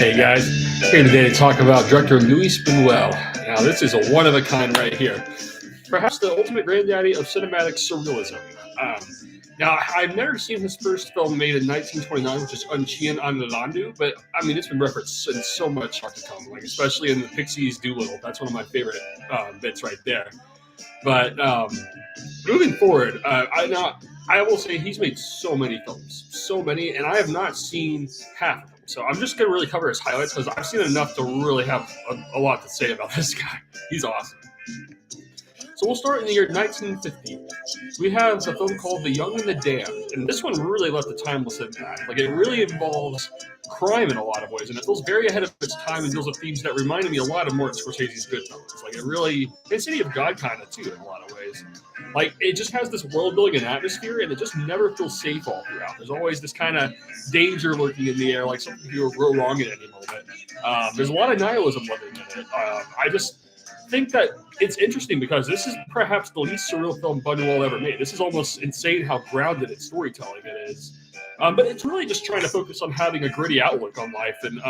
Hey guys, here today to talk about director Luis Buñuel. Now this is a one of a kind right here. Perhaps the ultimate granddaddy of cinematic surrealism. Now I've never seen his first film made in 1929, which is Chien Andalou, but I mean it's been referenced in so much art to come, like especially in the Pixies' Doolittle. That's one of my favorite bits right there. But moving forward, I will say he's made so many films, so many, and I have not seen half of them. So I'm just gonna really cover his highlights because I've seen enough to really have a lot to say about this guy. He's awesome. So we'll start in the year 1950. We have a film called The Young and the Damned, and this one really left a timeless impact. Like it really involves crime in a lot of ways, and it feels very ahead of its time and deals with themes that reminded me a lot of Martin Scorsese's Goodfellas. Like it really, and City of God kind of too in a lot of ways. Like it just has this world building and atmosphere, and it just never feels safe all throughout. There's always this kind of danger lurking in the air, like something could go wrong at any moment. There's a lot of nihilism living in it. I just think that it's interesting because this is perhaps the least surreal film Buñuel ever made. This is almost insane how grounded in storytelling it is. But it's really just trying to focus on having a gritty outlook on life and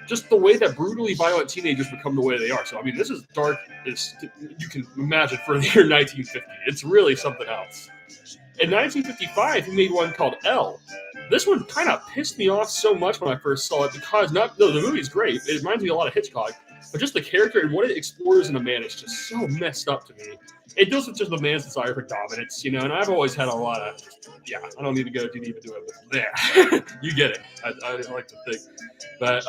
just the way that brutally violent teenagers become the way they are. So, I mean, this is dark as you can imagine for the year 1950. It's really something else. In 1955, he made one called Elle. This one kind of pissed me off so much when I first saw it because the movie's great. It reminds me a lot of Hitchcock. But just the character and what it explores in a man is just so messed up to me. It deals with just the man's desire for dominance, and I've always had a lot of, I don't need to go too deep into it, but yeah, you get it. I like to think. But,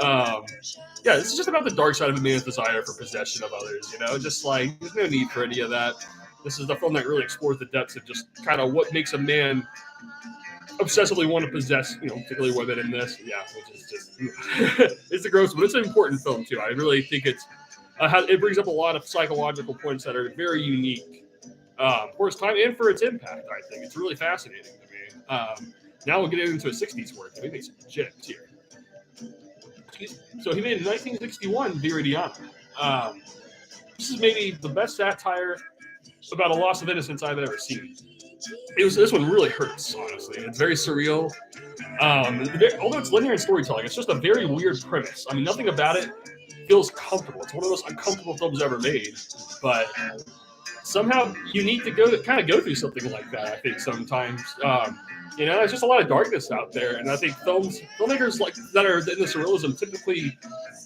this is just about the dark side of a man's desire for possession of others, just like, there's no need for any of that. This is the film that really explores the depths of just kind of what makes a man obsessively want to possess, particularly women in this. Yeah, which is just, it's a gross, but it's an important film too. I really think it brings up a lot of psychological points that are very unique for its time and for its impact. I think it's really fascinating to me. Now we'll get into his 60s work. We make some gems here. So he made in 1961 Viridiana. This is maybe the best satire about a loss of innocence I've ever seen. This one really hurts, honestly. It's very surreal. Although it's linear in storytelling, it's just a very weird premise. I mean, nothing about it feels comfortable. It's one of the most uncomfortable films ever made. But somehow you need to go through something like that, I think, sometimes. There's just a lot of darkness out there. And I think filmmakers like that are in the surrealism typically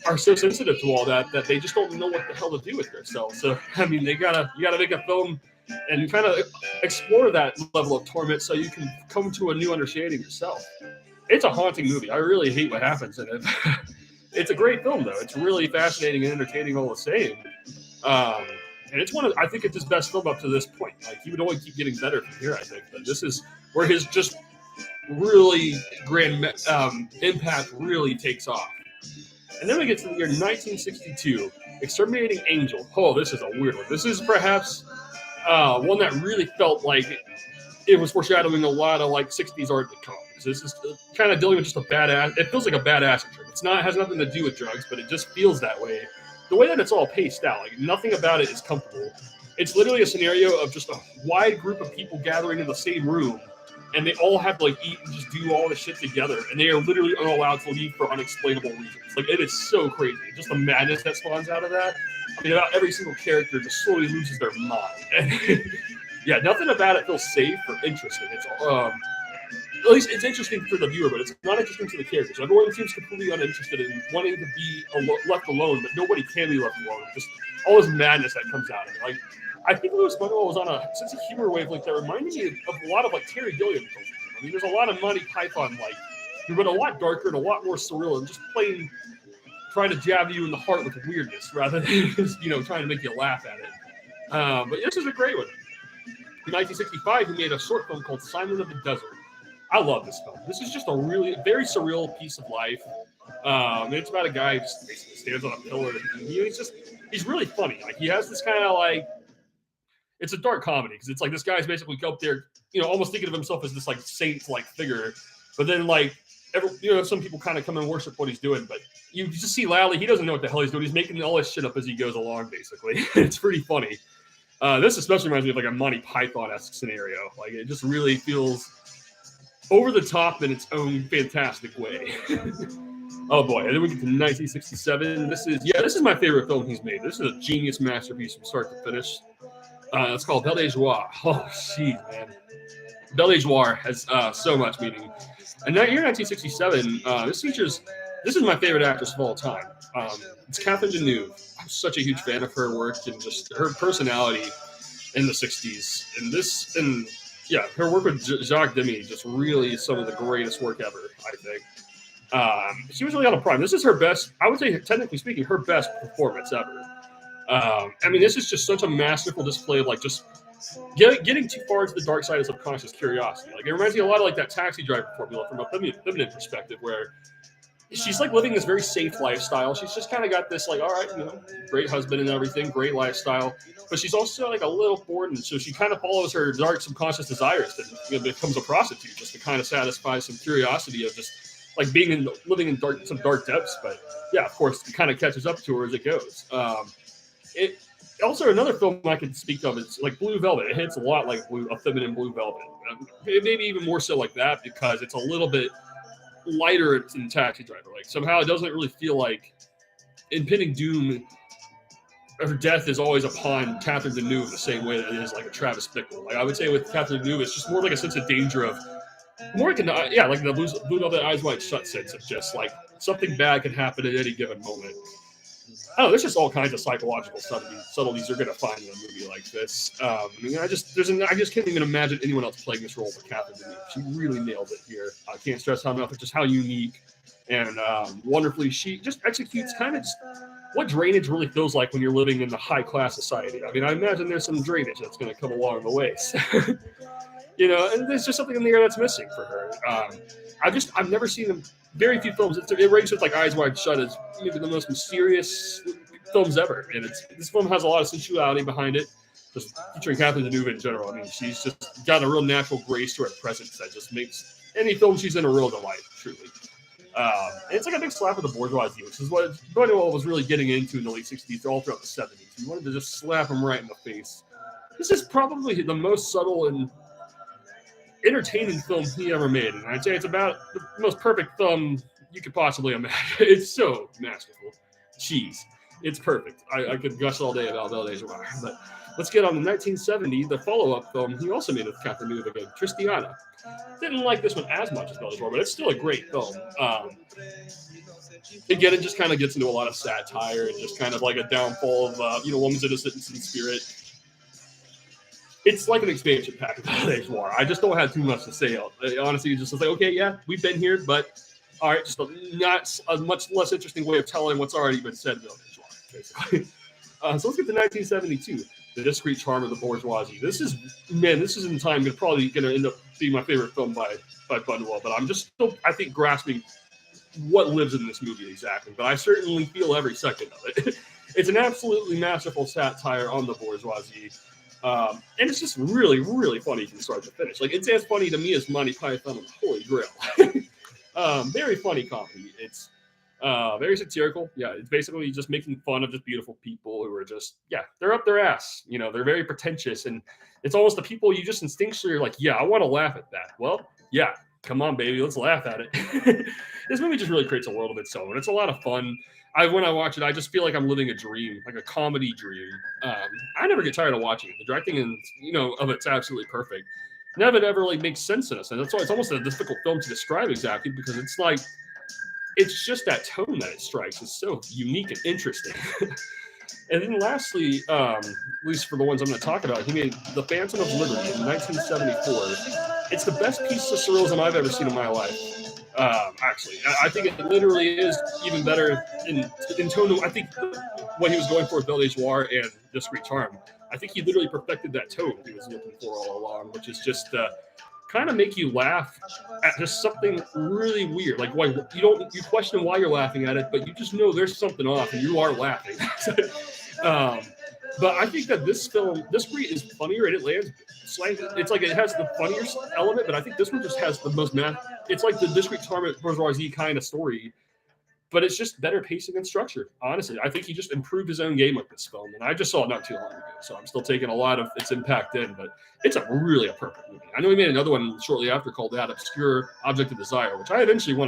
are so sensitive to all that they just don't know what the hell to do with themselves. So, I mean, you gotta make a film and kind of explore that level of torment so you can come to a new understanding yourself. It's a haunting movie. I really hate what happens in it. It's a great film, though. It's really fascinating and entertaining all the same. And it's I think it's his best film up to this point. Like, he would only keep getting better from here, I think. But this is where his just really grand impact really takes off. And then we get to the year 1962, Exterminating Angel. Oh, this is a weird one. This is perhaps one that really felt like it was foreshadowing a lot of like 60s art to come. This is kind of dealing with just a badass. It feels like a badass trip. It has nothing to do with drugs, but it just feels that way. The way that it's all paced out, like nothing about it is comfortable. It's literally a scenario of just a wide group of people gathering in the same room, and they all have to like eat and just do all this shit together, and they are literally unallowed to leave for unexplainable reasons. Like it is so crazy, just the madness that spawns out of that. I mean, about every single character just slowly loses their mind. And yeah, nothing about it feels safe or interesting. It's at least it's interesting for the viewer, but it's not interesting to the characters. Everyone seems completely uninterested in wanting to be left alone, but nobody can be left alone. Just all this madness that comes out of it. Like, I think Louis Buñuel was on a sense of humor wavelength that reminded me of a lot of like Terry Gilliam films. I mean, there's a lot of Monty Python like, but a lot darker and a lot more surreal and just plain trying to jab you in the heart with weirdness rather than just, trying to make you laugh at it. But this is a great one. In 1965, he made a short film called Simon of the Desert. I love this film. This is just a really very surreal piece of life. It's about a guy who just basically stands on a pillar. He's really funny. Like he has this kind of like, it's a dark comedy because it's like this guy's basically up there, almost thinking of himself as this like saint-like figure. But then like, some people kind of come and worship what he's doing, but you just see loudly he doesn't know what the hell he's doing. He's making all this shit up as he goes along, basically. It's pretty funny. This especially reminds me of like a Monty Python-esque scenario. Like it just really feels over the top in its own fantastic way. Oh boy, and then we get to 1967. This is my favorite film he's made. This is a genius masterpiece from start to finish. It's called Belle De Jour. Oh, jeez, man. Belle De Jour has so much meaning. And that year, 1967, this is my favorite actress of all time. It's Catherine Deneuve. I'm such a huge fan of her work and just her personality in the 60s. Her work with Jacques Demy just really is some of the greatest work ever, I think. She was really on a prime. This is her best, I would say, technically speaking, her best performance ever. This is just such a masterful display of like just getting too far into the dark side of subconscious curiosity. Like it reminds me a lot of like that Taxi Driver formula from a feminine perspective, where she's like living this very safe lifestyle. She's just kind of got this like, all right, great husband and everything, great lifestyle, but she's also like a little bored, and so she kind of follows her dark subconscious desires and becomes a prostitute just to kind of satisfy some curiosity of just like living in some dark depths. But yeah, of course, it kind of catches up to her as it goes. It also, another film I could speak of is like Blue Velvet. It hits a lot like a feminine Blue Velvet. Maybe even more so like that because it's a little bit lighter than Taxi Driver. Like somehow it doesn't really feel like impending doom. Her death is always upon Catherine Deneuve the same way that it is like a Travis Bickle. Like I would say with Catherine Deneuve, it's just more like a sense of danger of more like like the Blue Velvet Eyes Wide Shut sense of just like something bad can happen at any given moment. Oh, there's just all kinds of psychological subtleties you're going to find in a movie like this. I just can't even imagine anyone else playing this role but Catherine Deneuve. She really nailed it here. I can't stress how enough just how unique and wonderfully she just executes kind of just what drainage really feels like when you're living in the high class society. I mean, I imagine there's some drainage that's going to come along the way. So, and there's just something in the air that's missing for her. I've never seen very few films. It ranks with like Eyes Wide Shut as maybe the most mysterious films ever. And this film has a lot of sensuality behind it, just featuring Catherine Deneuve in general. I mean, she's just got a real natural grace to her presence that just makes any film she's in a real delight, truly. And it's like a big slap of the bourgeoisie, which is what Buñuel was really getting into in the late 60s, all throughout the 70s. He wanted to just slap him right in the face. This is probably the most subtle and entertaining film he ever made, and I'd say it's about the most perfect film you could possibly imagine. It's so masterful. Jeez, it's perfect. I could gush all day about Belle De Jour, but let's get on to 1970, the follow-up film he also made with Catherine Deneuve again, Tristiana. Didn't like this one as much as Belle De Jour, but it's still a great film. Again, it just kind of gets into a lot of satire and just kind of like a downfall of woman's innocence and spirit. It's like an expansion pack of Belle De Jour. I just don't have too much to say. Honestly, it's just like, okay, yeah, we've been here, but all right, just a much less interesting way of telling what's already been said in Belle De Jour, basically. So let's get to 1972, The Discreet Charm of the Bourgeoisie. This is in time probably going to end up being my favorite film by Buñuel, but I'm just still, I think, grasping what lives in this movie exactly. But I certainly feel every second of it. It's an absolutely masterful satire on the bourgeoisie. And it's just really, really funny from start to finish. Like, it's as funny to me as Monty Python and the Holy Grail. Very funny comedy. It's very satirical. Yeah, it's basically just making fun of just beautiful people who are just, they're up their ass. They're very pretentious. And it's almost the people you just instinctually are like, yeah, I want to laugh at that. Well, yeah, come on, baby, let's laugh at it. This movie just really creates a world of its own. It's a lot of fun. When I watch it, I just feel like I'm living a dream, like a comedy dream. I never get tired of watching it. The directing of it's absolutely perfect. None of it ever like makes sense in us, and that's why it's almost a difficult film to describe exactly, because it's just that tone that it strikes is so unique and interesting. And then lastly, at least for the ones I'm going to talk about, he made The Phantom of Liberty in 1974. It's the best piece of surrealism I've ever seen in my life. Actually, I think it literally is even better in tone. I think what he was going for with Belle De Jour and Discreet Charm, I think he literally perfected that tone he was looking for all along, which is just kind of make you laugh at just something really weird. Like, why you question why you're laughing at it, but you just know there's something off and you are laughing. But I think that this film, Discreet, is funnier and it lands slightly. It's like it has the funnier element, but I think this one just has the most it's like the Discreet Charm of Bourgeoisie kind of story, but it's just better pacing and structure. Honestly, I think he just improved his own game with this film, and I just saw it not too long ago, so I'm still taking a lot of its impact in. But it's really a perfect movie. I know he made another one shortly after called That Obscure Object of Desire, which I eventually want